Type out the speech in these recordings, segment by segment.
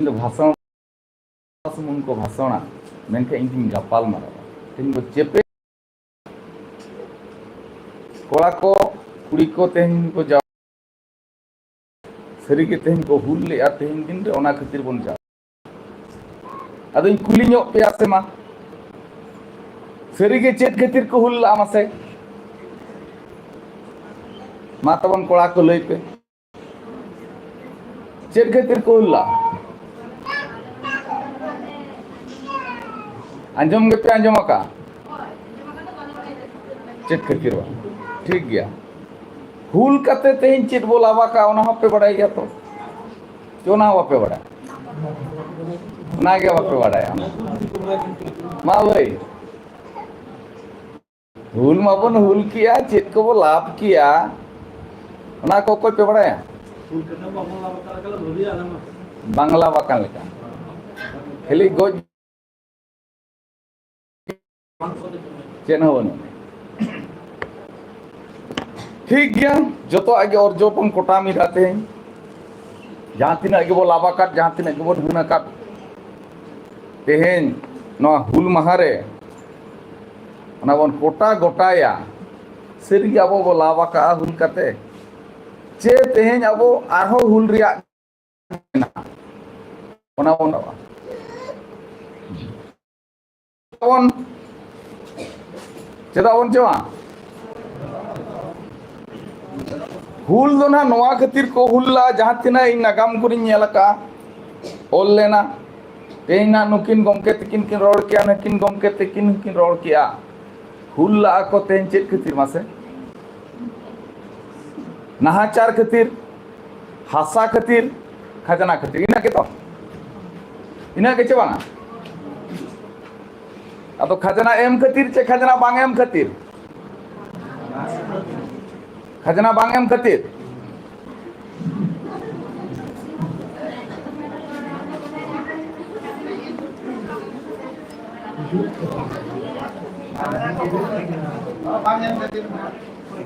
भाषण सुमुन को भाषणा मेनका इन गपाल मारा तेन को चेपे कोड़ा को कुड़ी को तेहन को जा सरी के तेहन को हुल ले तेहन दिन रे ओना खातिर बन जा अदो इन कुली ᱧᱚᱜ पे आसे मा सरी के चेत खातिर को हुल ला मासे मा तबन कोड़ा को लई पे चेत खातिर को हुल ला अंजम के पे अंजम का चेत खातिर बा ठीक गया हुल कते तेहन चेत बोलावा का ओना पे बड़ाई गया तो क्यों ना पे बड़ा ना के पे बड़ाया मा भाई हुल माबन हुल किया चेत को वो लाभ किया ओना को कोई पे बड़ाया बांग्ला बाकान लेका खाली गोज चेन हो ठीक गया जो तो आगे और जो पन कोटा में रहते हैं जहाँ तीन आगे वो लाभा काट जहाँ तीन आगे वो ढूंढना काट तेहन ना हुल महारे ना वन कोटा गोटाया सिर्फ अब वो लाभा का हुल करते चे तेहन अब आरो हुल रिया ना वन चेदा वन चवा हुल दो ना नवा खातिर को हुल्ला जहाँ तीना इन नागाम को नेलका ओल लेना तेना नुकिन गमके तकिन किन रोड किया नकिन गमके तकिन किन रोड किया हुल्ला को तेन चेत खातिर मासे नाहाचार खातिर हासा खातिर खजना खातिर इना के तो इना के चवाना अब खजना एम खातिर चे खजना बांग एम खातिर खजना बांग एम खातिर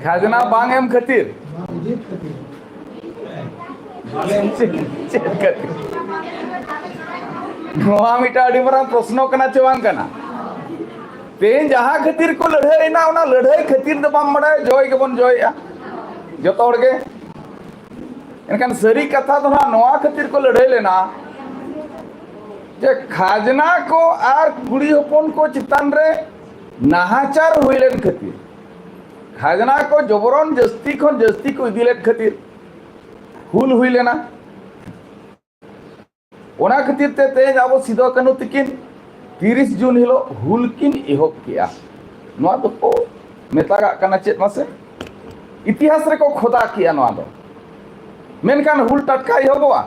खजना बांग एम खातिर नोआ मिटा अड़ी मरांग प्रश्न कना चवांग कना तेन जहाँ खातिर को लड़ाई ना ओना लड़ाई खातिर तो बाम बड़ा जय के बन जय जो तोड़ के इनका सरी कथा तो ना नोआ खातिर को लड़ाई लेना जे खाजना को आर कुड़ी होपन को चितान रे नाहाचार हुई लेन खातिर खाजना को जबरन जस्ती खन जस्ती को इदी लेन खातिर हुल हुई लेना ओना खातिर ते तेज आबो सिदो कानू तकिन 30 जून हिलो हुल किन एहब किया नोआ दो को मेतागा कना चेत मासे इतिहास रे को खोदा किया नोआ दो मेनकान हुल टटका एहबवा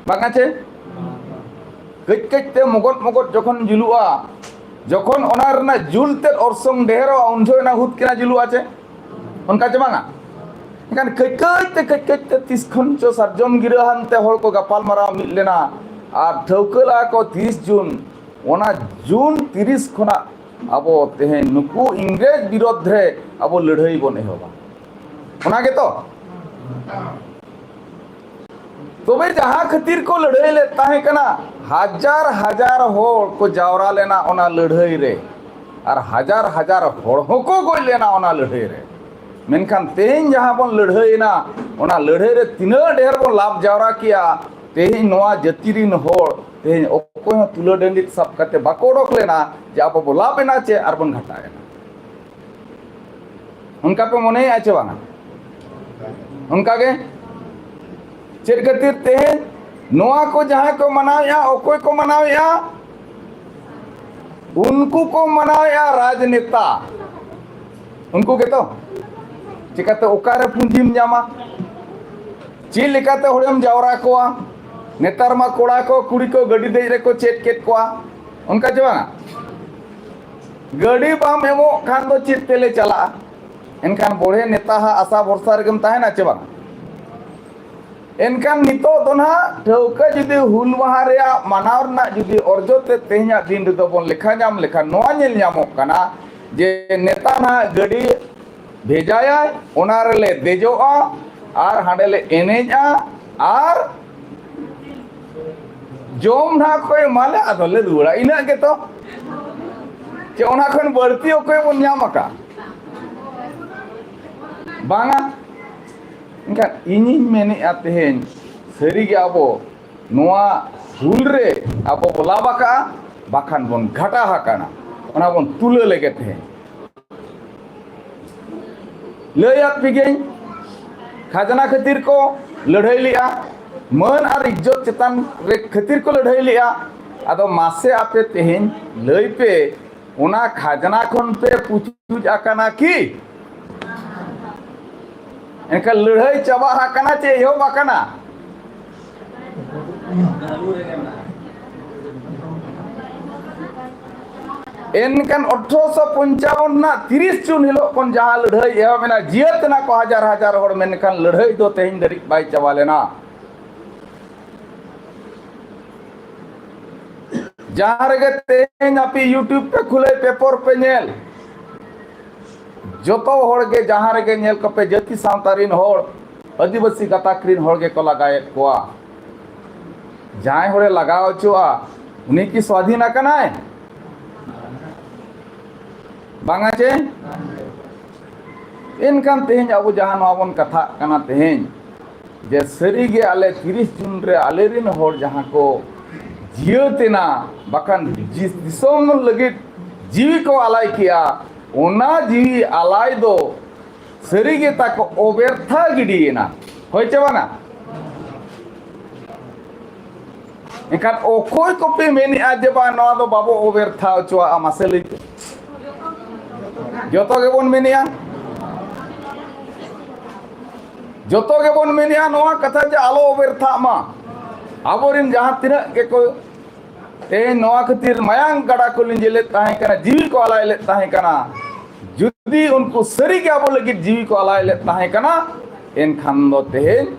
बागा चे कच कच ते मगट मगट जखन जुलुआ जखन ओना रना जुलते अरसंग डेहरो उनजो ना हुत किना जुलुआ चे उनका चे बांगा इनकान कच कच ते 30 खन चो सरजम गिरहानते हर को गपाल मारा मिल लेना और ठौकला को 30 जून ओना जून 30 खना अब तेहे नुकु इंग्रेज विरोध रे अब लड़ाई बन एहबा ओना के तो तबे जहाँ खातिर को लड़ाई ले ताहे कना हजार हजार होड़ को जावरा लेना ओना लड़ाई रे और हजार हजार होड़ को गोल लेना ओना लड़ाई रे मेनखान तेहन जहाँ बन लड़ाई ना ओना लड़ाई रे तीना ढेर बन लाभ जावरा किया तेहन नोआ जतिरिन होड़ तेहन ओको तुलो डंडित सब करते बाको रोक लेना जे आप बोला बेना चे और बन घटाए उनका पे मने आचे बाना उनका के चेर खातिर तेहन नोआ को जहाँ को मनाया ओको को मनाया उनको को मनाया राजनेता उनको के तो चिकाते ओकारे पुंजिम जामा ची लेकाते होड़म जावरा कोआ नेतार मा कोड़ा को कुड़ी को गड़ी दे रे को चेट केट कोआ उनका जवाना गड़ी बाम एमो खान दो चेट तेले चला इनखान बोढ़े नेता हा आशा भरसा रगम ताहे ना चेबा इनखान नितो तो ना ठौका जुदी हुल माहा रे मानाव ना जुदी अर्जोते तेहना दिन रे बन लेखा जाम लेखा नोआ नेल जामो कना जे नेता ना गड़ी भेजाया ओना रे ले देजोआ और हांडे ले एनेजा और जोम ना कोई माले आदोले दुड़ा इना के तो चे ओना खन बढ़ती कोई बन नाम का बांगा इनका इनिन मेने आते हैं सरी के आबो नोआ हुल रे आबो बोला बाका बाखान बन घाटा हाकाना ओना बन तुले लेगे थे लयात पिगें खाजना खातिर को लड़ाई लिया मन और इज्जत चेतन रे खातिर को लड़ाई लिया आदो मासे आपे तेहेन लई पे ओना खाजना खन पे पूछूज आकाना की इनका लड़ाई चाबा हाकाना चे यो बाकाना इनकन 1855 ना 30 जून हिलो कोन जहां लड़ाई एवा मेना जियत ना को हजार हजार होड़ मेनकन लड़ाई दो तेहिन दरिक बाई चाबा लेना जहां रे तेहिन आपी यूट्यूब पे खुले पेपर पे नेल जोतो होड़ के जहां रे नेल को पे जति सावतारिन होड़ आदिवासी गताक्रिन होड़ के को लगाए कोआ जहां होड़े लगाओ चुआ उन्हीं की स्वाधीन आकनाय बांगा चे इनकान तेहेन अब जहां नवाबन कथा कना तेहेन जे सरी गे आले 30 जून रे आले रिन होड़ जहां को जियतेना बाकान जिस दिसोम लगे जीवी को आलाय किया ओना जीवी आलाय दो सरी गे ताको ओबेरथा गिडीना होय चबाना इनकान ओकोय को पे मेनी आजबा नवा दो बाबो ओबेरथा चवा आमासेली जोतो के बोन मेनिया जोतो के बोन मेनिया नवा कथा जे आलो ओबेरथा मा आबोरिन जहां तिना के को ए नवा खतिर मायांग गड़ा को लिंजेले ताहे कना जीवी को आलाय ले ताहे कना जुदी उनको सरी के आबो लगी जीवी को आलाय ले ताहे कना एन खान दो तेहेन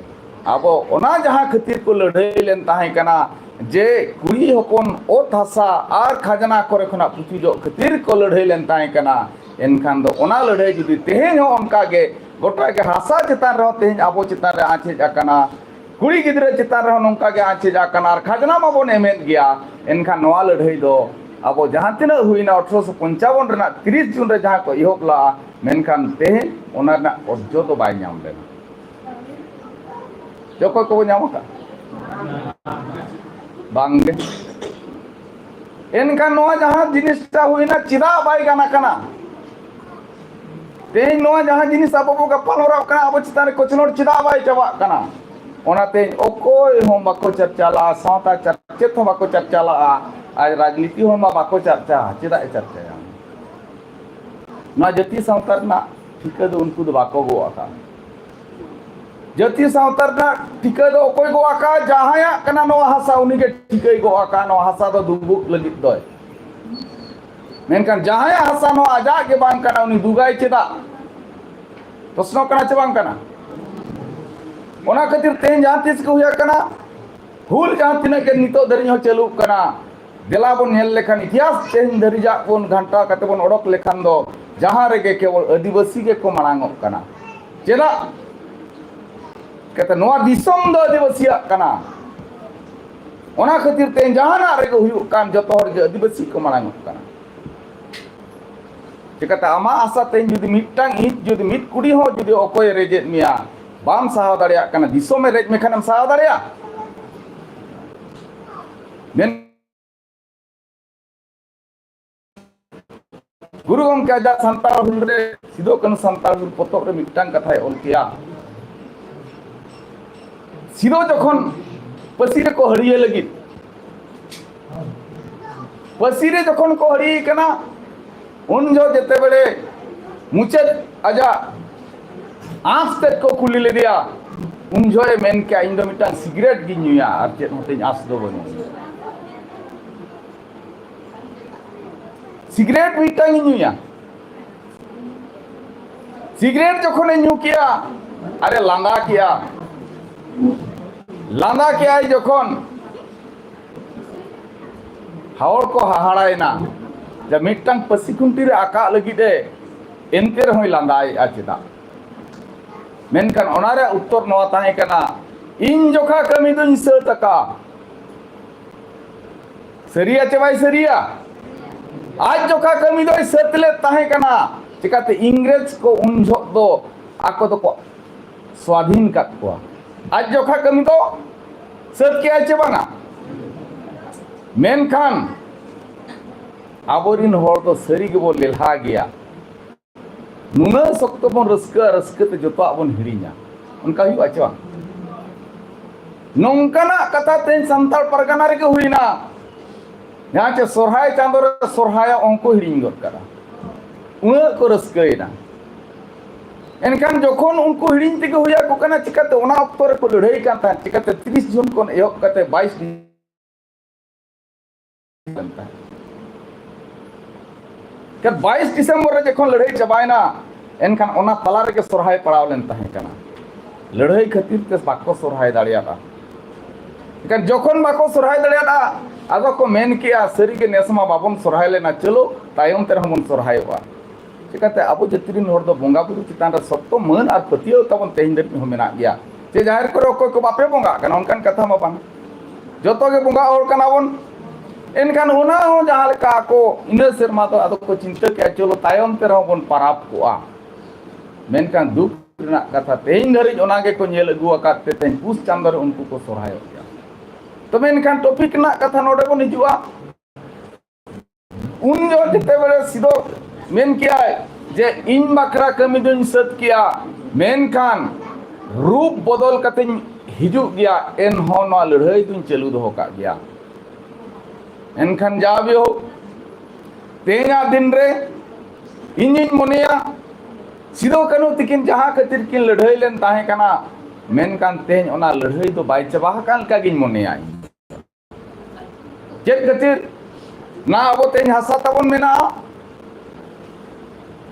आबो ओना जहां खतिर को लड़ाई लेन ताहे कना जे कुड़ी हपन ओत हसा आर खजना करे खना पुथि जो खतिर को लड़ाई लेन ताहे कना एनखान दो ओना लड़ाई जुदी तेहेन हो उनका के गोटा के हासा चितान रहो तेहेन आबो चितान रे आछे जाकना कुड़ी गिदरे चितान रहो नोंका के आछे जाकना आर खजना मा बोन एमेन गया एनखान नवा लड़ाई दो आबो जहां तिना हुइना 1855 रेना 30 जून रे जहां को इहोबला मेनखान तेहेन ओना ना अर्जो दो बाय नाम लेना जको को नाम का बांगे एनखान नवा जहां जिनिसटा हुइना चिदा बाय गाना कना तेहेन नवा जहां जिनिस आबो बो गप्पल होरा कना आबो चितान कोचनोर चिदा बाय चाबा कना ओनाते ओकोय हो बाको चर्चाला सावता चर्चा तो बाको चर्चाला आज राजनीति हो मा बाको चर्चा चिदा चर्चा ना जति सावतार ना ठीक दो उनको दो बाको गो आका जति सावतार ना ठीक दो ओकोय गो आका जहाया कना नो हासा उनी के ठीक गो आका नो हासा दो दुबुक लगित दोय मेनकान जहाया हासा नो आजा के बांग कना उनी दुगाय चिदा प्रश्न कना चबांग कना ओना खातिर तेन जहां तिस को हुया कना हुल जहां तिना के नितो धरि हो चालू कना देला बोन नेल लेखान इतिहास तेन धरि जा बोन घंटा कते बोन ओडक लेखान दो जहां रे के केवल आदिवासी के को मांगो कना चेदा कते नोआ दिसोम दो आदिवासी कना ओना खातिर तेन जहां ना रे को हुयु कान जतो हर आदिवासी को मांगो कना चिकाता आमा आशा तेन जुदी मिटटांग इत जुदी मिट कुड़ी हो जुदी ओकोय रेजेत मिया बाम साहा दाड़िया कना दिसोम में रेज मेखानम साहा दाड़िया मेन गुरु गमके आजा संताल हुल रे सिदो कन संताल हुल पोतब रे मिटटांग कथाय ओल किया सिदो जखन पसीरे को हड़िए लगी पसीरे जखन को हड़ी कना उन जो जेते बेले मुचेद आजा आंख तक को खुली ले दिया उन जो मेन के इन दो मिटा सिगरेट गी न्यूया आर चेत होते आस दो बनो सिगरेट मिटा गी न्यूया सिगरेट जखन न्यू किया अरे लांदा किया जखन हावड़ को हाहाड़ायना जब मिटटांग पसी खुंटी रे आका लगिदे एनते रहोय लांदाय आचेदा मेनकान ओनारे उत्तर नवा ताहे कना इन जोखा कमी दुन सेतका सरिया चे बाय सरिया आज जोखा कमी दो सतले ताहे कना चिकाते इंग्रेज को उन झोक दो आको तो को स्वाधीन का को आज जोखा कमी दो सत के आचे बांगा मेनखान आबोरिन होर तो सरी के बो लेलहा गया नुना सख्त बन रस्का रस्कते जोतो आबोन हिड़ीना उनका हुआ चे नौकाना कथा तेन संताल परगना रे के हुईना यहाँ चे सोरहाय चांदो रे सोरहाय अंको हिड़ीन गद करा उना को रस्कैना एनखान जोखन उनको हिड़ीन तेगे हुया को कना चिकाते ओना अक्तो रे को लड़ाई कान था चिकाते 30 जून को एहब कते 22 बनता है के 22 दिसंबर रे जखन लड़ाई चबायना एनखान ओना तला रे के सोरहाय पड़ाव लेन ताहे कना लड़ाई खातिर ते बाको सोरहाय दाड़ियाता एनखान जोखन बाको सोरहाय दाड़ियाता आदो को मेन किया सरी के नेसमा बाबन सोरहाय लेना चलो तायम ते हमन सोरहायवा चिकाते आबो जतिरिन होर दो बोंगा बुरु चितान रे सत्तो मन आर पतियो तबन तेहिन दर हो मेना गया जे जाहिर करे को को बापे बोंगा कना उनकान कथा मा बांग जोतो के बोंगा और कना बन एनखान ओना हो जहां लेका को इना सेरमा तो आदो को चिंता के चलो तायम ते बन पाराप कोआ मेनखान दुख रना कथा तेहिन धरि ओना के को नेल अगु आकाते तेन पुस चांदर उनको को सोरहाय गया तो मेनखान टॉपिक ना कथा नोडे बन हिजुआ उन जो जते बेले सिदो मेन किया जे इन बकरा कमी दुन सत किया मेनखान रूप बदल कते हिजु गया एन हो न लड़ाई दुन चलू दो का गया एनखान जाबियो तेना दिन रे इन मोनिया सिदो कनु तिकिन जहां खातिर किन लड़ाई लेन ताहे कना मेनखान तेन ओना लड़ाई तो बाय चबा कान का गिन मोनिया चेत खातिर ना अब तेन हसा तबन मेना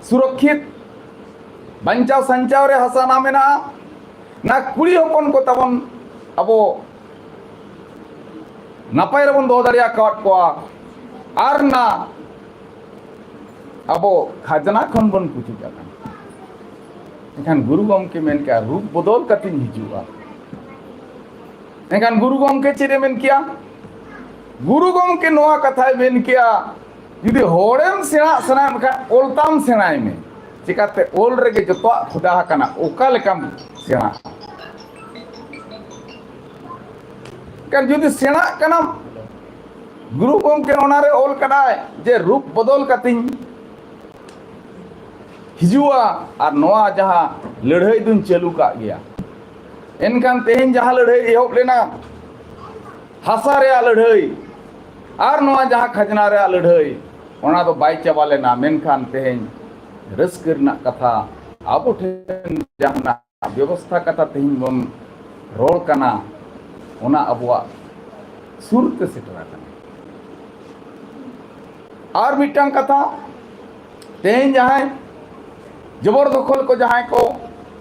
सुरक्षित बंचाव संचाव रे हसा ना मेना ना कुड़ी हपन को तबन अबो नपाय रबन दो दाड़िया काट को आर ना अबो खाजना खन बन कुछ जाना एखान गुरु गमके मेन क्या रूप बदल कतिन हिजुआ एखान गुरु गमके चेरे मेन किया गुरु गमके नोआ कथाय मेन किया जुदी होड़ेम सेना सना मखा ओलताम सेनाय में चिकाते ओल रेगे जतो खुदा कना ओका लेकम सेना कर जुदी सेना कना गुरु गमके ओनारे ओल कनाय जे रूप बदल कतिन हिजुआ और नोआ जहां लड़ाई दुन चलू का गया एनखान तेहन जहां लड़ाई एहब लेना हसा रे लड़ाई और नोआ जहां खजना रे लड़ाई ओना तो बाय चाबा लेना मेनखान तेहन रस्क रना कथा आबो ठेन जहां व्यवस्था कथा तेहन बन रोल कना ओना अबुआ सुरते सेटरा कना और मिटन कथा तेहन जहां जबरदखल को जहां को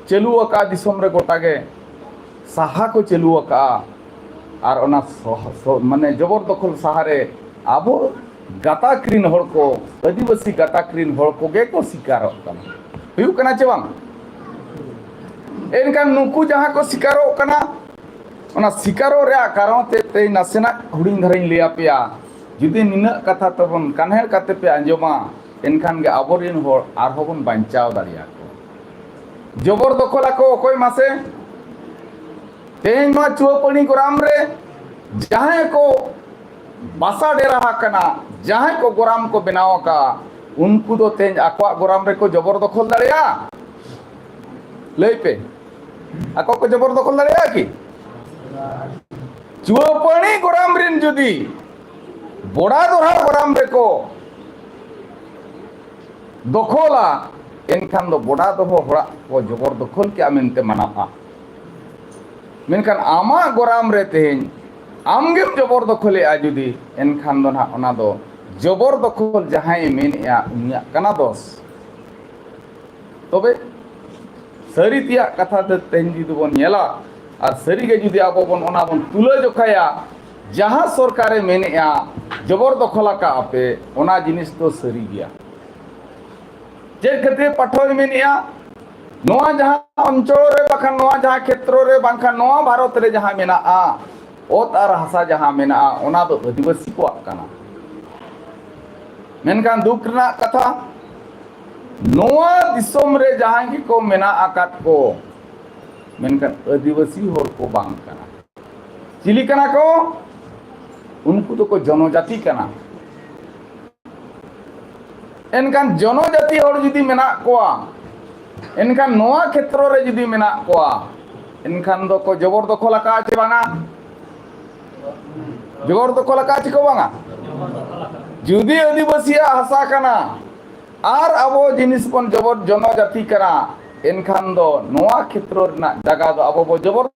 चलू अका दिसम रे गोटा के साहा को चलू अका और ओना माने जबरदखल सहारे आबो गाताक्रीन होड़ को आदिवासी गाताक्रीन होड़ को गे को शिकारो कना हुयु कना चे बांग एनकान नुकु जहां को शिकारो कना ओना शिकारो रे कारण ते नासेना हुडिंग धरइन लिया पिया जुदी निना कथा तबन कान्हेर काते पे अंजमा एनखान के आबोरिन होड़ आर होबन बांचाव दाड़िया को जबरदखल को ओकय मासे तेन मा चुआपणी गोराम रे जहां को बासा डेरा कना जहां को गोराम को बनाव का उनको तो तेन आको गोराम रे को जबरदखल दाड़िया लई पे आको को जबरदखल दाड़िया की चुआपणी गोराम रिन जुदी बड़ा दोरा गोराम रे को दखला एनखान दो बड़ा दो होड़ा को जबरदखल के आमेनते मनापा मेनखान आमा गोराम रे तेहन आमगेम जबरदखले आ जुदी एनखान दो ना ओना दो जबरदखल जहां मेनया उनिया कना दोस तबे सरी तिया कथा ते तेहन जुदी बन नेला और सरी के जुदी आबो बन ओना बन तुला जोखाया जहां सरकारे मेनया जबरदखला का आपे ओना जिनिस तो सरी गया जे खातिर पाठोय मेनिया नोआ जहां अंचल रे बाखान नोआ जहां क्षेत्र रे बाखान नोआ भारत रे जहां मेना आ ot ar hasa jaha mena ona do adivasi ko kana menkan duk rena kata noa disom re jaha ki ko mena akat ko menkan adivasi hor ko bang kana cili kana ko unku to ko जनजाति kana enkan जनजाति hor judi mena koa enkan noa khetro re judi mena koa enkan do ko jobor do khola ka ache banga jobor do khola ka ache ko banga judi adivasi hasa kana ar abo jinis pon jobor जनजाति kana enkan do noa khetro na jaga do abo bo jobor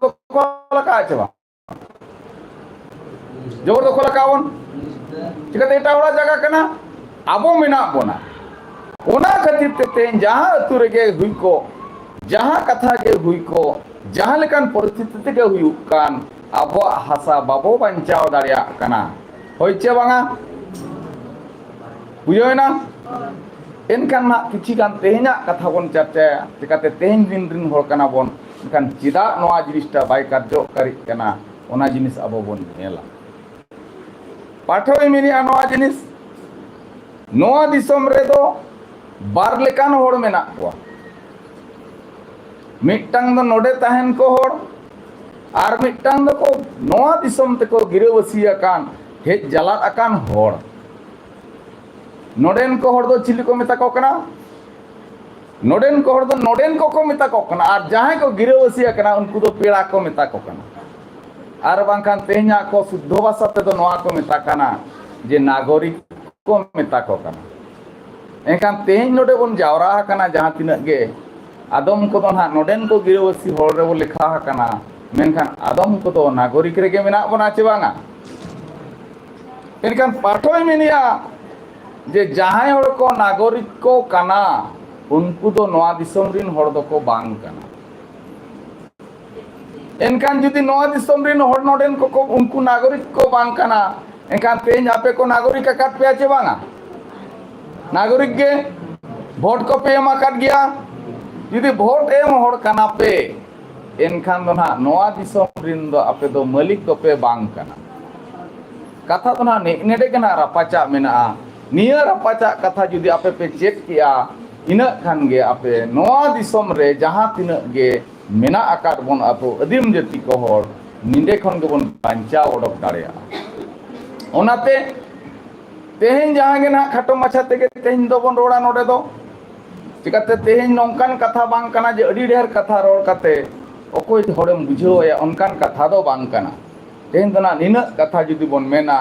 do khola ka ache banga jobor do khola ka bon chikate eta hora jaga kana abo mena bona ona khatir te ten jaha atu rege hui ko jaha katha ge hui ko jaha lekan poristiti te ge hui kan abo hasa babo bancao daria kana hoiche banga bujoina enkan na kichi kan tehnya katha bon charcha chikate tehen din din hor kana bon kan chida noa jinista bai karjo kari kana ona jinis abo bon nela pathoi mini noa jinis noa disom redo bar lekan hor mena ko mitang do node tahen ko hor ar mitang do ko noa disom te ko girawasi akan hej jalat akan hor noden ko hor do chili ko meta ko kana noden ko hor do noden ko meta ko kana ar jahe ko girawasi akana unku do pera ko meta ko kana ar bangkan tehnya ko suddho bhasha te do noa ko meta kana je nagorik ko meta ko kana enkan tehny node bon jawra kana jaha tinak ge adom ko do na noden ko girawasi hor re bo lekha kana menkan adom ko do nagorik rege mena bona che banga enkan pathoi menia je jahay hor ko nagorik ko kana unku do noa disom rin hor do ko bang kana enkan judi noa disom rin hor noden ko unku nagorik ko bang kana enkan tehny ape ko nagorik akat pe ache banga नागरिक के vote को पे M आकाद गया जुदी what am हर काना पे एनखान दो ना नोआ दिसोम रिन दो आपे दो मालिक को पे बांग काना कथा दो ना नेडे कना रापाचा मेना निया रापाचा कथा जुदी आपे पे चेक किया इना खान गे आपे नोआ दिसोम रे जहां तिना गे मेना आकाद बोन आपो अदिम जाति को हर निंदे खन गे bone बांचा ओडक दाड़ेया ओनाते teheny jaha ge na khato macha tege teheny do bon roda node do chikate teheny nongkan katha bang kana je adi dher katha ror kate okoi horem bujhau ya onkan katha do bang kana teheny dona nina katha judi bon mena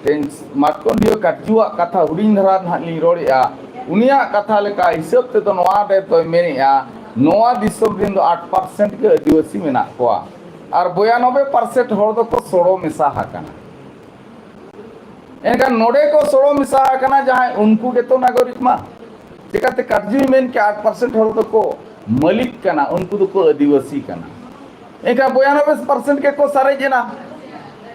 teheny smartphone dio katjua katha huding dhara ni ror ya unia katha leka hisab te do noa de to meni ya noa disom rin do 8% ke adivasi mena koa ar 92% hor do ko soro mesa hakana enkan node ko soro misa kana jahay unku ke to nagorik ma chikate karji men ke 8% hor do ko malik kana unku do ko adivasi kana enkan 92% ke ko sare jena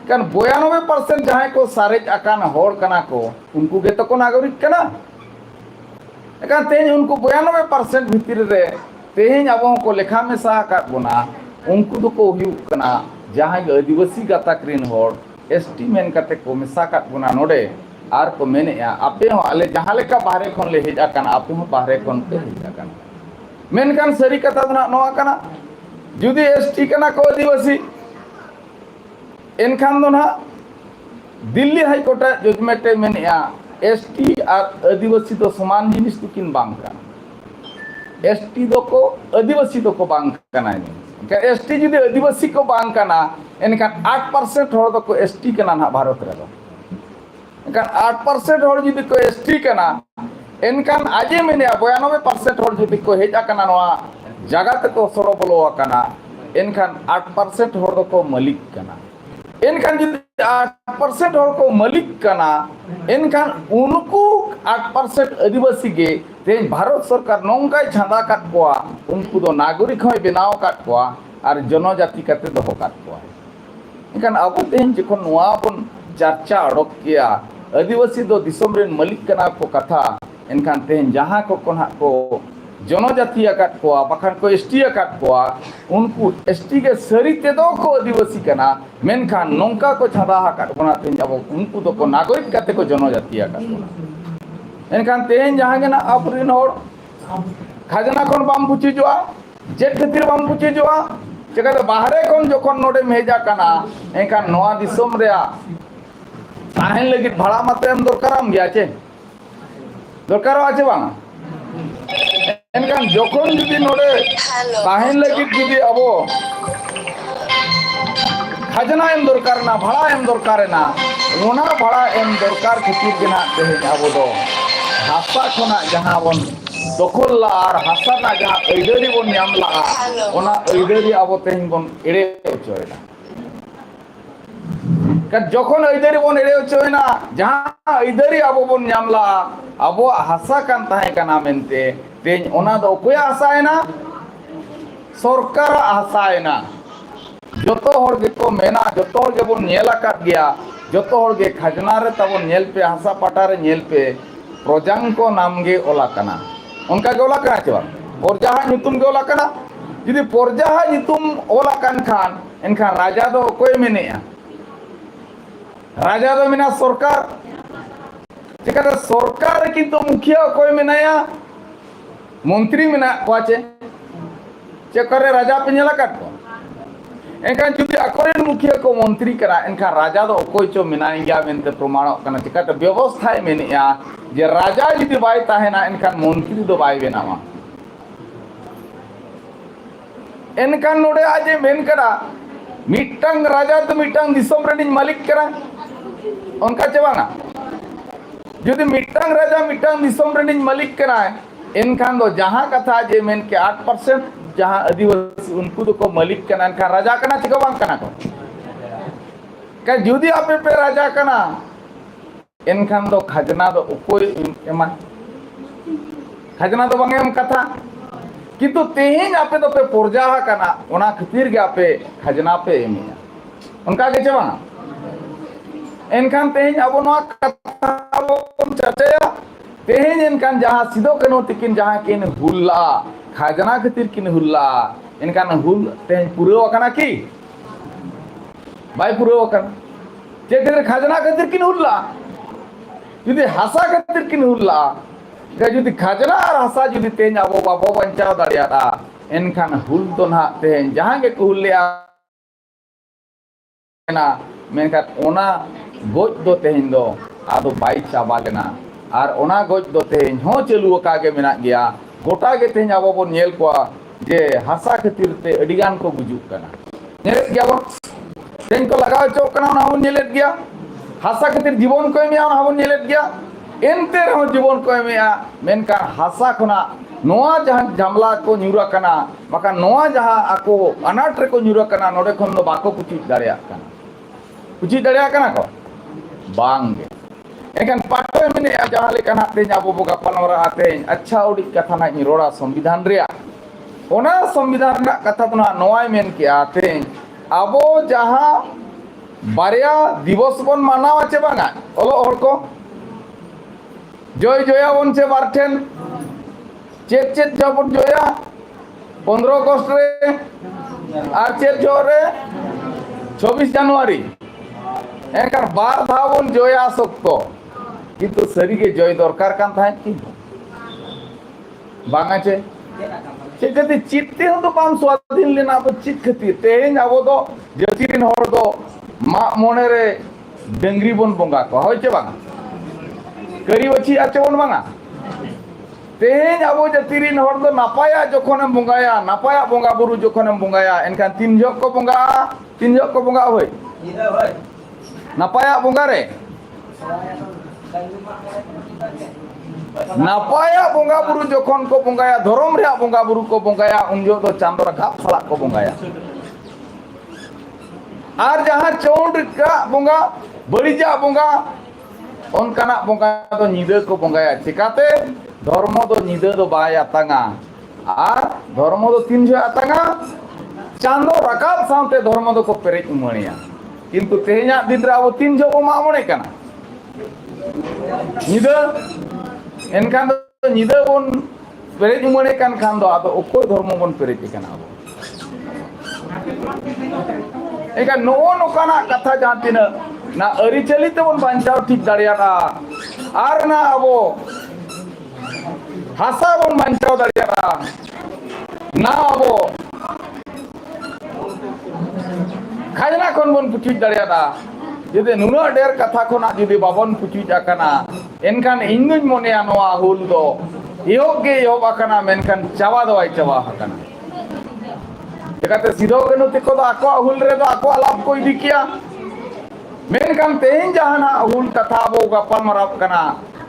kan 92% jahay ko sare akan hor kana ko unku ke to ko nagorik kana enkan tehny unku 92% bhitir re tehny abo ko lekha mesa akat bona unku do ko hiu kana jahay adivasi gatak rin hor ST main कते को मिसाकत बुना नोडे are को मेने या आपे हो आले जहां लेका बाहरे खन ले हेज आकन आपे हो बाहरे खन पे हेज आकन मेन कान सरी कथा ना नोआ कना जुदी एसटी कना को आदिवासी एनखान दो ना दिल्ली हाई कोर्ट जजमेंट मेने या एसटी और आदिवासी तो समान जिनिस तो किन बांग कना एसटी दो को आदिवासी तो को बांग कना एसटी जुदी आदिवासी को बांग कना एनखान 8% हर दो को एसटी कना ना भारत रे दो एनखान 8% हर जुदी को एसटी कना एनखान आजे मेने 92% हर जुदी को हेज आकना नोआ जगत को सरो बोलो आकना एनखान 8% हर दो को मालिक कना एनखान जुदी 8% हर को मालिक कना एनखान उनको 8% आदिवासी गे ते भारत सरकार नोंकाय छांदा काट कोआ उनको दो नागरिक होय बेनाव काट कोआ और जनजाति कते दो काट कोआ इनकान अब तेहन जखन नोआ बन चर्चा अडक किया आदिवासी दो दिसम रेन मालिक कना को कथा इनकान तेहन जहां को कोना को जनजाति आकाद कोआ बाखान को एसटी आकाद कोआ उनको एसटी के सरी ते दो को आदिवासी कना मेनखान नोंका को छादा आकाद कोना तेन अब उनको तो को नागरिक काते को जनजाति आकाद कोना एनखान तेन जहां के ना आपरिन होड़ खाजना कोन बाम पुची जोआ चेक खातिर बाम पुची जोआ चेका बाहरे कोन जोखन नोडे मेजा कना एनखान नोआ दिसोम रे ताहेन लगी भाड़ा माते हम दरकाराम गया चे दरकार आछे बांग एनखान जोखन जुदी नोडे ताहेन लगी जुदी अबो खाजना एम दरकार ना भाड़ा एम दरकार ना ओना भाड़ा एम दरकार खातिर गेना तेहेन अबो दो हासा खना जहां बन दखल ला और हासा ना जहां ऐदारी बन नाम ला ओना ऐदारी अबो तेहेन बन एड़े चोयना जखन ऐदारी बन एड़े चोयना जहां ऐदारी अबो बन नाम ला अबो हासा कान ताहे काना मेनते तेन ओना दो कोया हासायना सरकार हासायना जोतो हर गे को मेना जोतो हर गे बन नेला काट गया जोतो हर गे खजना रे तबो नेल पे हासा पाटा रे नेल पे प्रजांग को नाम गे ओला कना उनका गे ओला कना चवा प्रजा नितुम गे ओला कना यदि प्रजा नितुम ओला कान खान एनखान राजा दो कोई मेनेया राजा दो मेना सरकार चिकाते सरकार किंतु मुखिया कोई मेनाया मंत्री मेना कोआचे चेकरे राजा पे नेला काट को एनखान जुदी अकोरेन मुखिया को मंत्री करा एनखान राजा दो कोई चो मेनाय गया मेनते प्रमाण कना चिकाते व्यवस्था मेनेया जे राजा जुदी बाय ताहेना एनखान मंत्री दो बाय बेनावा एनखान नोडे आजे मेन करा मिटंग राजा तो मिटंग दिसोम रेनिन मालिक करा उनका चबाना जुदी मिटंग राजा मिटंग दिसोम रेनिन मालिक करा एनखान दो जहां कथा जे मेन के 8% जहां आदिवासी उनको तो को मालिक कना एनखान राजा कना चिका बांग कना को का जुदी आपे पे राजा कना एनखान दो खजना दो कोई एमा खजना दो बांगेम कथा किंतु तेहेन आपे तो पे प्रजा कना ओना खातिर गे आपे खजना पे एमिया उनका के चबा एनखान तेहेन अब नोआ कथा बोन चर्चाया तेहेन एनखान जहां सिदो कनो तिकिन जहां किन हुल्ला खजना खातिर किन हुल्ला एनखान हुल तेहेन पुरो कना की बाय पुरो कना जे खातिर खजना खातिर किन हुल्ला जुदी हासा खातिर किन हुल्ला जुदी खजना और हासा जुदी तेहेन अब बाबो बंचाव दाड़ियादा एनखान हुल दो ना तेहेन जहां गे को हुल्लेया ना मेनखान ओना गोज दो तेहेन दो आदो बाई चाबा लेना और ओना गोज दो तेहेन हो चलू का गे मेना गया गोटा गे तेहेन अब बन नेल को जे हासा खातिर ते अडिगान को गुजुक कना नेलेत गया बन तेहेन को लगाव चो कना ना बन नेलेत गया हासा खातिर जीवन को एमिया ना बन नेलेत गया एनते रहो जीवन को एमिया मेनखान हासा खना नोआ जहां जामला को न्यूरा कना बाका नोआ जहां आको अनाट रे को न्यूरा कना नोडे खन दो बाको पुची दाड़िया कना पुची दाड़िया कना को बांगे एखान पाटो मेने जहां लेकना तेज अब बोगा पलमरा आते अच्छा उडी कथा ना रोड़ा संविधान रे ओना संविधान ना कथा तो ना नोआय मेन के आते अबो जहां बारिया दिवस बन मानाव आचे बांगा ओलो हर को जय जया बन से बारठेन चेक चेक जबन जया 15 अगस्त रे और चेक जोरे 24 जनवरी एकर बार धावन जया सकतो किंतु सरी के जय दरकार कान थाय कि बांगा चे चेकते चित्ते हो तो पाम स्वाधीन लेना तो चित खती तेहेन आबो दो जतिरिन हर दो मा मोने रे डंगरी बन बोंगा को होय चे बांगा करी वची आचे बन बांगा तेहेन अब जतिरिन हर दो नापाया जखोनेम बोंगाया नापाया बोंगा बुरु जखोनेम बोंगाया एनखान तीन जग को बोंगा होय नापाया बोंगा रे नापाया बोंगा बुरु जखन को बोंगाया धर्म रे बोंगा बुरु को बोंगाया उन जो तो चांदो राकाब साला को बोंगाया और जहां चौंड का बोंगा बड़ीजा बोंगा उनकाना बोंगा तो निदे को बोंगाया चिकाते धर्म दो निदे दो बाय आतांगा और धर्म दो तीन जो आतांगा चांदो राकाब सामते धर्म दो को पेरेज उमणिया किंतु तेहेना दिन रे अब तीन जो मा मणे कना निदे एनखान दो निदे बन पेरेज उमड़े कान खान दो आदो ओको धर्म बन पेरेज कना अब एका नो नोकाना कथा जहां तिना ना अरिचली तबन बांचाव ठीक दाड़ियाना आर ना अबो हासा बन बांचाव दाड़ियाना ना अबो खाजना खन बन पुचुज दाड़ियाना जुदि नुना डेर कथा खना जुदि बाबन पुचुज आकना एनखान इंगुज मोनेया नोआ हुल दो इहोगे इहोब आकना मेनखान चावा दो आई चावा आकना जगते सिदो कनु तिको दो आको हुल रे दो आको लाभ को इदी किया मेनखान तेन जहाना हुल कथा बो गपल मराब कना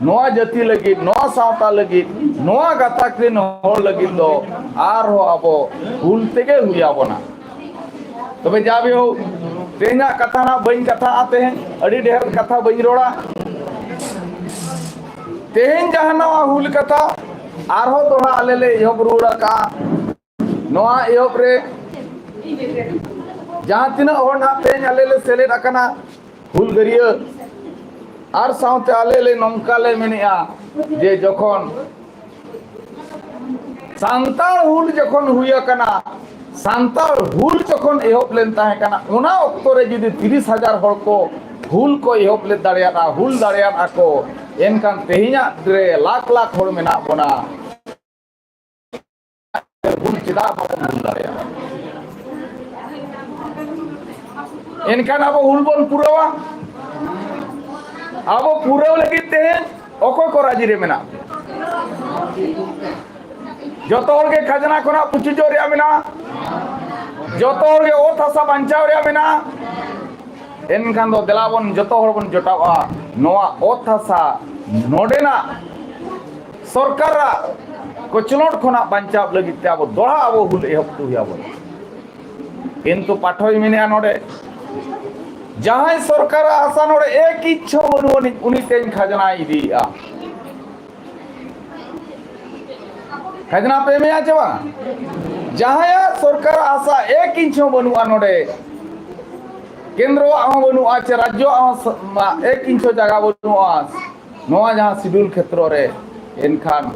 नोआ जाति लगी नोआ सावता लगी नोआ गताक दिन होर लगी दो आर हो अबो हुल तेगे हुया बना तबे जाबे हो तेना कथा ना बइन कथा आते हैं अड़ी ढेर कथा बइन रोड़ा तेन जहाना हुल कथा आर हो दोड़ा आलेले इहोब रोड़ा का नोआ इहोब रे जहां तिना और ना तेन आलेले सेलेद अकना हुल गरिया आर सावते आलेले नमकाले मेनिया जे जखन सांताल हुल जखन हुया कना सांताल हुल जखन एहोब लेन ताहे कना उना ऑक्टो रे जुदी 30,000 हर को हुल को एहोब ले दाड़ियाना हुल दाड़ियाना को एनकान तेहिना रे लाख लाख हर मेना बना हुल चिदा बन हुल दाड़ियाना एनकान अब हुल बन पुरावा अब पूरा लगी तेन ओको को राजी रे मेना जतो हर के खजना कोना पुचु जोरिया मेना जतो हर के ओ थासा बांचाव रे मेना एनखान दो देलाबन जतो हर बन जोटावा नोआ ओ थासा नोडेना सरकार कोचलोट खोना बांचाव लगी ते अब दोड़ा अब हुल एहब तुया बन किंतु पाठोय मेनिया नोडे जहां सरकार आशा नोडे एक इच्छा बनुवनी उनी तेन खजना इदिया खजना पे में आचवा जहां सरकार आशा एक इच्छा बनुआ नोडे केंद्र आम बनुआ चे राज्य आम एक इंच जगह बनुआ नोआ जहां शिड्यूल क्षेत्र रे एनखान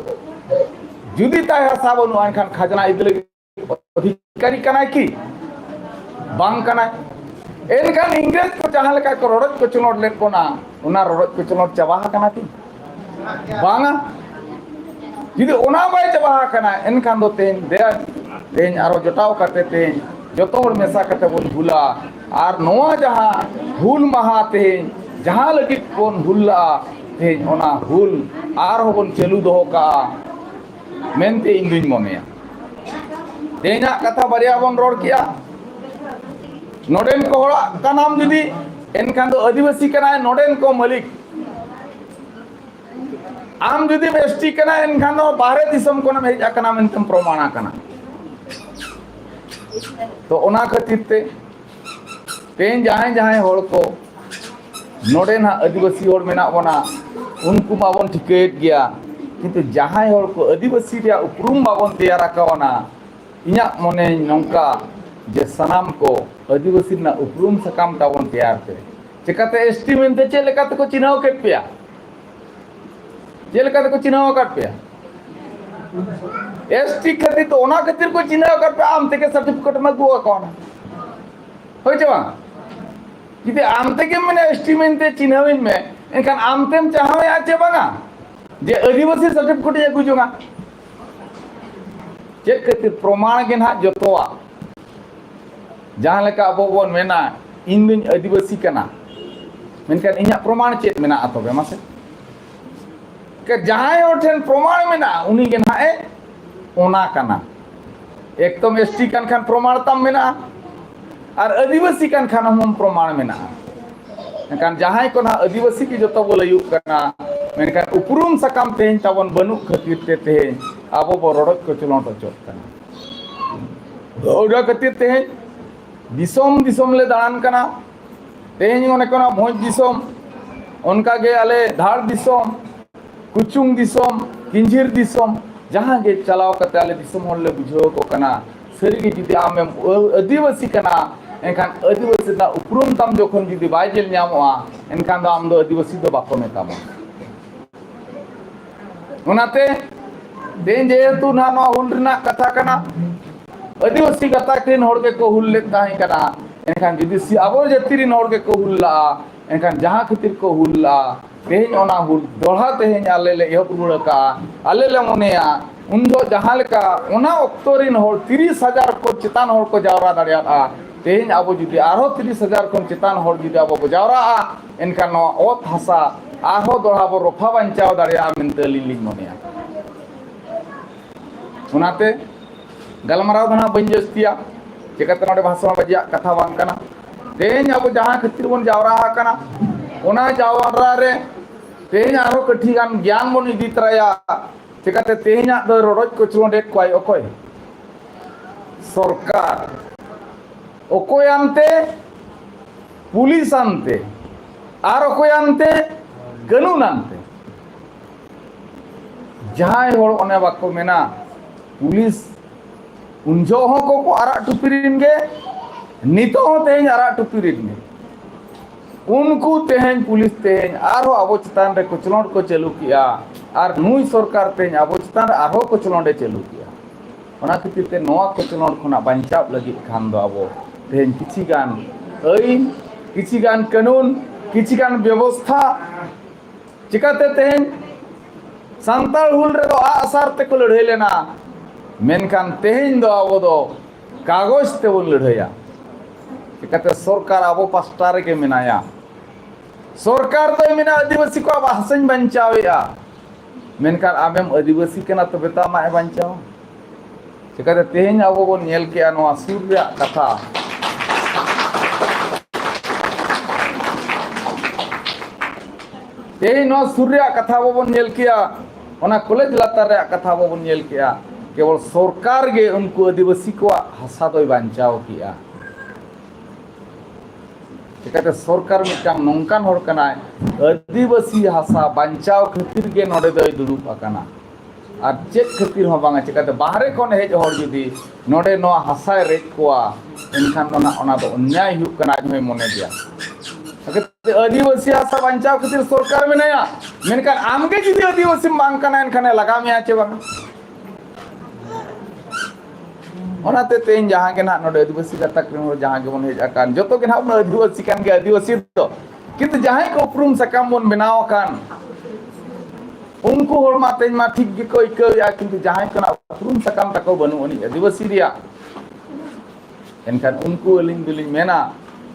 जुदी ताय आशा बनुआ एनखान खजना इदले अधिकारी कना की बांग कना एनखान इंग्रेज को जहां लेका को रोड को चलोट ले कोना उना रोड को चलोट चाबा कना की बांगा जुदी उना बाय चाबा कना एनखान दो तेन आरो जटाव करते तेन जतो हर मेसा करते बोन भूला आर नोआ जहां हुल महा तेन जहां लगी बोन हुल्ला तेन ओना हुल आर हो बोन चलू दोहो का मेनते इंदुन मोनेया तेना कथा बरिया बोन रोड किया नोडेन को होड़ा का नाम जुदी एनखान दो आदिवासी कना नोडेन को मालिक आम जुदी एसटी कना एनखान दो बाहरे दिसम को ना हेज कना मेनतम प्रमाणा कना तो ओना खातिर ते तेन जहां जहां होड़ को नोडेन आदिवासी होड़ मेना बना उनको बाबन ठिकेत गया किंतु जहां होड़ को आदिवासी रे उपरुम बाबन तैयार कावना इया मने नंका जे सनाम को आदिवासी ना उपरुम सकाम ताबन तैयार पे चिकाते एसटी मेनते चे लेकाते को चिन्हाव केट पेया चे लेकाते को चिन्हाव काट पेया एसटी खातिर तो ओना खातिर को चिन्हाव काट पे आम तेके सर्टिफिकेट में गुआ कोन होय छवा जिते आम तेके मने एसटी मेनते चिन्हाविन में एनखान आम तेम चाहवे आचे बांगा जे आदिवासी सर्टिफिकेट जे गुजुगा चे खातिर प्रमाण के ना जतोआ जहां लेका अब बोन मेना इन दिन आदिवासी कना मेनखान इन्या प्रमाण चेत मेना अतोबे मासे के जहां ओठेन प्रमाण मेना उनी के ना ए ओना कना एक तो एसटी कन खान प्रमाण तम मेना और आदिवासी कन खान हम प्रमाण मेना मेनखान जहां को ना आदिवासी की जतो बोल युग कना मेनखान उपरुम सकाम तेन तबन बनु खातिर ते अब बो रोडक को चलोट चोट कना ओडा खातिर ते दिसोम दिसोम ले दान कना तेहनी ओने कोना भोज दिसोम उनका गे आले धार दिसोम कुचुंग दिसोम किंजिर दिसोम जहां गे चलाव कते आले दिसोम होले बुझो को कना सरी गे जुदी आम आदिवासी कना एनखान आदिवासी दा उपरुम तम जखन जुदी बाय जेल न्यामोआ एनखान दा आम दो आदिवासी दो बाको मेतामो उनाते तेन जेहेतु ना नवा हुल रना कथा कना आदिवासी कथा किन होड़ के को हुल ले ताहे कना एनखान जुदी सी आबो जाति रिन होड़ के को हुल्ला एनखान जहां खातिर को हुल्ला तेन ओना हुल दोहा तेन आले ले एहब रुड़ का आले ले मोनेया उन दो जहां लेका ओना ऑक्टो रिन होड़ 30,000 को चितान होड़ को जावरा दाड़िया तेन आबो जुदी आरो 30,000 को चितान होड़ जुदी आबो को जावरा एनखान नवा ओत हासा आरो दोहा बो रफा बांचाव दाड़िया मेनते लिलिंग मोनेया उनाते गलमराव दना बन जस्तिया चिकाते नोडे भाषण बजिया कथा बांग कना तेन अब जहां खातिर बन जावरा कना ओना जावरा रे तेन आरो कठी गान ज्ञान बन इदी तरया चिकाते तेन दो रोडज को चलोंडे कोय ओकोय सरकार ओकोय आनते पुलिस आनते आर ओकोय आनते कानून आनते जहां होड़ ओने बाको मेना पुलिस उनजो को आरा टुपिरिन गे नितो तेन आरा टुपिरिन गे उनको तेन पुलिस तेन आरो आबो चितान रे कुचलोंड को चालू किया और नुई सरकार तेन आबो चितान रे आरो कुचलोंडे चालू किया ओना खातिर ते नोआ कुचलोंड खुना बांचाव लगी खान दो आबो तेन किछि गान आईन किछि गान कानून किछि गान व्यवस्था चिकाते तेन सांताल हुल रे दो आसार ते को लड़ाई लेना मेनखान तेहन दो आबो दो कागज ते बन लड़ाया चिकाते सरकार आबो पास्टा रे के मेनाया सरकार तो मेना आदिवासी को अब हसन बंचावेया मेनखान आमेम आदिवासी केना तो बेता मा बंचाव चिकाते तेहन आबो बन नेल के नवा सूर्य कथा तेहन नवा सूर्य कथा बन नेल किया ओना कॉलेज लातार रे कथा बन नेल किया केवल सरकार गे उनको आदिवासी को हासा दो बांचाव किया चिकाते सरकार मिटाम नोंकान होड़ कना आदिवासी हासा बांचाव खातिर गे नोडे दो दुड़ुब आकाना और चेक खातिर हो बांगा चिकाते बाहरे कोन हेज होड़ जुदी नोडे नो हासा रेज कोआ एनखान ओना दो अन्याय हुक कना जमे मने दिया आदिवासी हासा बांचाव खातिर सरकार में नया मेनखान आमगे जुदी आदिवासी मांग कना एनखान लगा मिया चे बांगा ओनाते तेन जहां के ना नोडे आदिवासी कथा के जहां के बन हेज आकान जतो के ना आदिवासी कान के आदिवासी तो किंतु जहां को उपरुम सकाम बन बनाव कान उनको होड़ मा तेन मा ठीक गे को इकया किंतु जहां के ना उपरुम सकाम तको बनु अनि आदिवासी रिया एनखान उनको लिंग दुलिंग मेना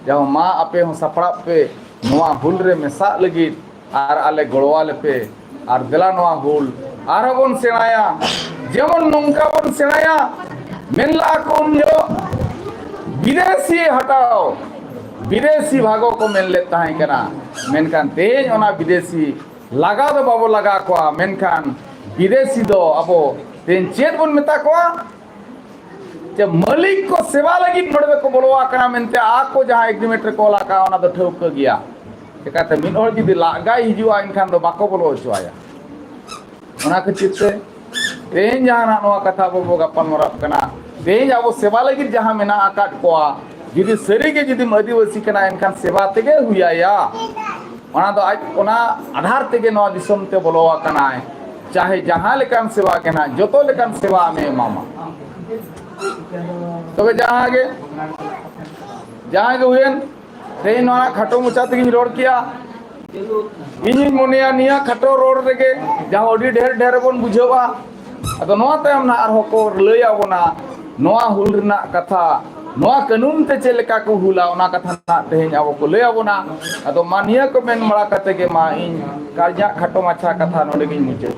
जहां मा आपे हो सपड़ा पे नोआ हुल रे मेसा लगी आर आले गड़वाले पे आर देला नोआ हुल आर बन सेनाया जेमन नोंका बन सेनाया मेनला कौन जो विदेशी हटाओ विदेशी भागों को मेन लेता है कना मेनखान तेज ओना विदेशी लगा दो बाबो लगा को मेनखान विदेशी दो अबो तेन चेत बन मेता को जब मालिक को सेवा लगी नोडबे को बोलवा कना मेनते आ को जहां एग्रीमेंट को लगा ओना दो ठोक गया चिकाते मिन और जुदी लागा हिजुआ इनखान दो बाको बोलो चुआया ओना के चित्ते तेन जहां नवा कथा बोबो गपन मरब कना तेन आबो सेवा लगी जहां मेना आकाट कोआ जुदी सरी के जुदी आदिवासी कना एनखान सेवा तेगे हुयाया ओना दो आज ओना आधार तेगे नवा दिसम ते बोलवा कना चाहे जहां लेकान सेवा केना जतो लेकान सेवा में मामा तबे जहां के हुएन तेन नवा खटो मुचा तेगी रोड किया इन मोनिया निया खटो रोड रेगे जहां ओडी ढेर ढेर बन बुझवा अदो नवा तयम ना आर होको लया बना नवा हुल रना कथा नवा कानून ते चेलेका को हुला ओना कथा ना तेहन आबो को लया बना अदो मानिया को मेन मड़ा कते के मा इन काजा खटो माछा कथा नोडे गिन मुचे